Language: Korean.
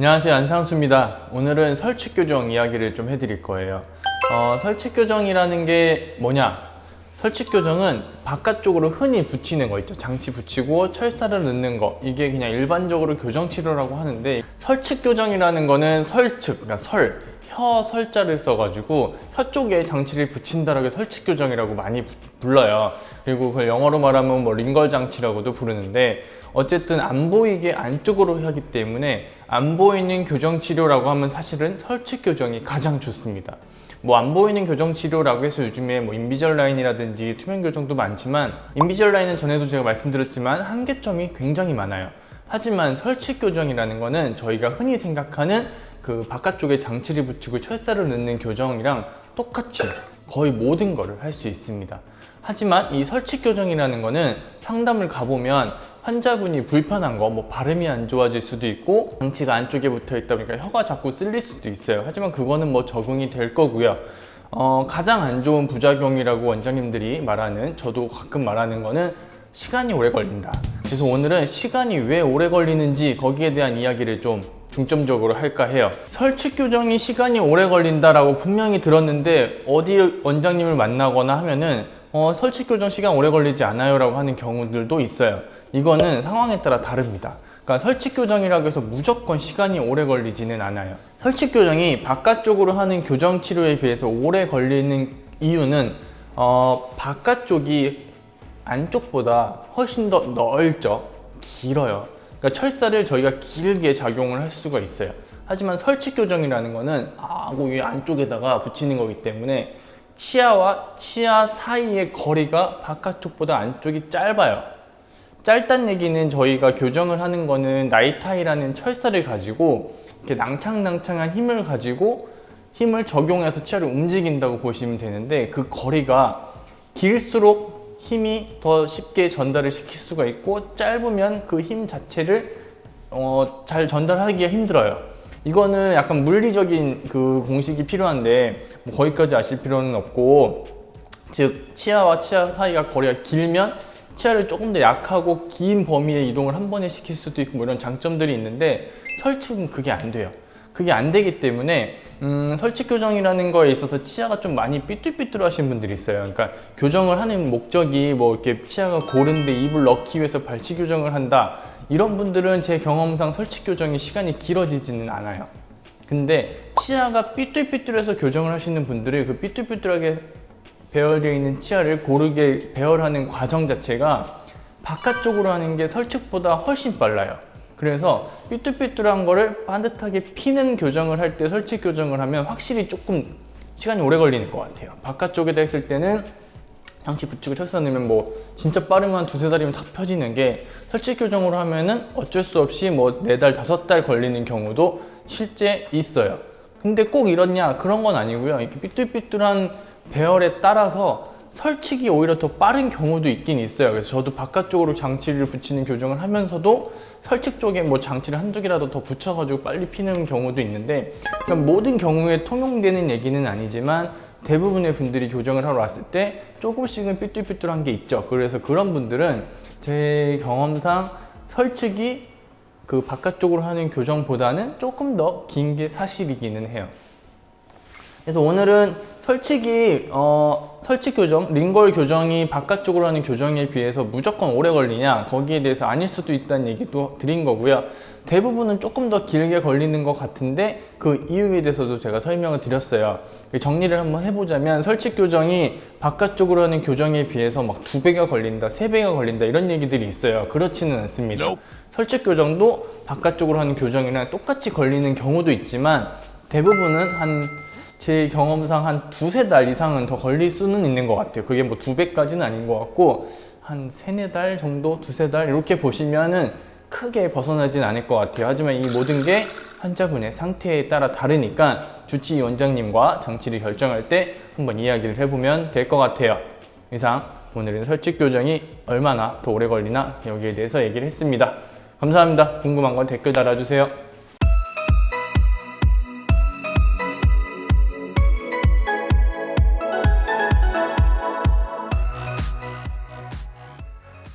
안녕하세요, 안상수입니다. 오늘은 설치 교정 이야기를 좀 해드릴 거예요. 설치 교정이라는 게 뭐냐? 설치 교정은 바깥쪽으로 흔히 붙이는 거 있죠. 장치 붙이고 철사를 넣는 거, 이게 그냥 일반적으로 교정 치료라고 하는데, 설치 교정이라는 거는 설측, 그러니까 혀 설자를 써가지고 혀 쪽에 장치를 붙인다라고 설치 교정이라고 많이 불러요. 그리고 그걸 영어로 말하면 뭐 링걸 장치라고도 부르는데, 어쨌든 안 보이게 안쪽으로 하기 때문에 안 보이는 교정 치료라고 하면 사실은 설치 교정이 가장 좋습니다. 뭐 안 보이는 교정 치료라고 해서 요즘에 뭐 인비절라인이라든지 투명 교정도 많지만, 인비절라인은 전에도 제가 말씀드렸지만 한계점이 굉장히 많아요. 하지만 설치 교정이라는 거는 저희가 흔히 생각하는 그 바깥쪽에 장치를 붙이고 철사를 넣는 교정이랑 똑같이 거의 모든 거를 할 수 있습니다. 하지만 이 설치 교정이라는 거는 상담을 가보면 환자분이 불편한 거, 뭐 발음이 안 좋아질 수도 있고 장치가 안쪽에 붙어 있다 보니까 혀가 자꾸 쓸릴 수도 있어요. 하지만 그거는 뭐 적응이 될 거고요. 가장 안 좋은 부작용이라고 원장님들이 말하는, 저도 가끔 말하는 거는 시간이 오래 걸린다. 그래서 오늘은 시간이 왜 오래 걸리는지 거기에 대한 이야기를 좀 중점적으로 할까 해요. 설치 교정이 시간이 오래 걸린다라고 분명히 들었는데 어디 원장님을 만나거나 하면은 설치 교정 시간 오래 걸리지 않아요 라고 하는 경우들도 있어요. 이거는 상황에 따라 다릅니다. 그러니까 설치 교정이라고 해서 무조건 시간이 오래 걸리지는 않아요. 설치 교정이 바깥쪽으로 하는 교정 치료에 비해서 오래 걸리는 이유는 바깥쪽이 안쪽보다 훨씬 더 넓죠. 길어요. 그러니까 철사를 저희가 길게 작용을 할 수가 있어요. 하지만 설치 교정이라는 거는 이 안쪽에다가 붙이는 거기 때문에 치아와 치아 사이의 거리가 바깥쪽보다 안쪽이 짧아요. 짧다는 얘기는 저희가 교정을 하는 거는 나이타이라는 철사를 가지고 이렇게 낭창낭창한 힘을 가지고 힘을 적용해서 치아를 움직인다고 보시면 되는데, 그 거리가 길수록 힘이 더 쉽게 전달을 시킬 수가 있고, 짧으면 그 힘 자체를 잘 전달하기가 힘들어요. 이거는 약간 물리적인 그 공식이 필요한데 뭐 거기까지 아실 필요는 없고, 즉 치아와 치아 사이가 거리가 길면 치아를 조금 더 약하고 긴 범위의 이동을 한 번에 시킬 수도 있고 뭐 이런 장점들이 있는데, 설치는 그게 안 돼요. 그게 안 되기 때문에 설치 교정이라는 거에 있어서 치아가 좀 많이 삐뚤삐뚤 하신 분들이 있어요. 그러니까 교정을 하는 목적이 뭐 이렇게 치아가 고른데 입을 넣기 위해서 발치 교정을 한다, 이런 분들은 제 경험상 설치 교정이 시간이 길어지지는 않아요. 근데 치아가 삐뚤삐뚤해서 교정을 하시는 분들이 그 삐뚤삐뚤하게 배열되어 있는 치아를 고르게 배열하는 과정 자체가 바깥쪽으로 하는 게 설측보다 훨씬 빨라요. 그래서 삐뚤삐뚤한 거를 반듯하게 피는 교정을 할 때 설치 교정을 하면 확실히 조금 시간이 오래 걸리는 것 같아요. 바깥쪽에다 했을 때는 장치 붙이고 철사 넣으면 뭐 진짜 빠르면 한 두세 달이면 탁 펴지는 게, 설치 교정으로 하면은 어쩔 수 없이 뭐 4달, 5달 걸리는 경우도 실제 있어요. 근데 꼭 이렇냐? 그런 건 아니고요. 이렇게 삐뚤삐뚤한 배열에 따라서 설치기 오히려 더 빠른 경우도 있긴 있어요. 그래서 저도 바깥쪽으로 장치를 붙이는 교정을 하면서도 설치 쪽에 뭐 장치를 한두 개라도 더 붙여가지고 빨리 피는 경우도 있는데, 그럼 모든 경우에 통용되는 얘기는 아니지만 대부분의 분들이 교정을 하러 왔을 때 조금씩은 삐뚤삐뚤한 게 있죠. 그래서 그런 분들은 제 경험상 설치기 그 바깥쪽으로 하는 교정보다는 조금 더 긴 게 사실이기는 해요. 그래서 오늘은 설치 교정, 링걸 교정이 바깥쪽으로 하는 교정에 비해서 무조건 오래 걸리냐, 거기에 대해서 아닐 수도 있다는 얘기도 드린 거고요. 대부분은 조금 더 길게 걸리는 것 같은데 그 이유에 대해서도 제가 설명을 드렸어요. 정리를 한번 해보자면, 설치 교정이 바깥쪽으로 하는 교정에 비해서 막 2배가 걸린다, 3배가 걸린다 이런 얘기들이 있어요. 그렇지는 않습니다. 설치 교정도 바깥쪽으로 하는 교정이랑 똑같이 걸리는 경우도 있지만 대부분은 제 경험상 한 2-3달 이상은 더 걸릴 수는 있는 것 같아요. 그게 뭐 2배까지는 아닌 것 같고 한 3-4달 정도, 2-3달 이렇게 보시면은 크게 벗어나진 않을 것 같아요. 하지만 이 모든 게 환자분의 상태에 따라 다르니까 주치의 원장님과 장치를 결정할 때 한번 이야기를 해보면 될 것 같아요. 이상 오늘은 설치 교정이 얼마나 더 오래 걸리나 여기에 대해서 얘기를 했습니다. 감사합니다. 궁금한 건 댓글 달아주세요.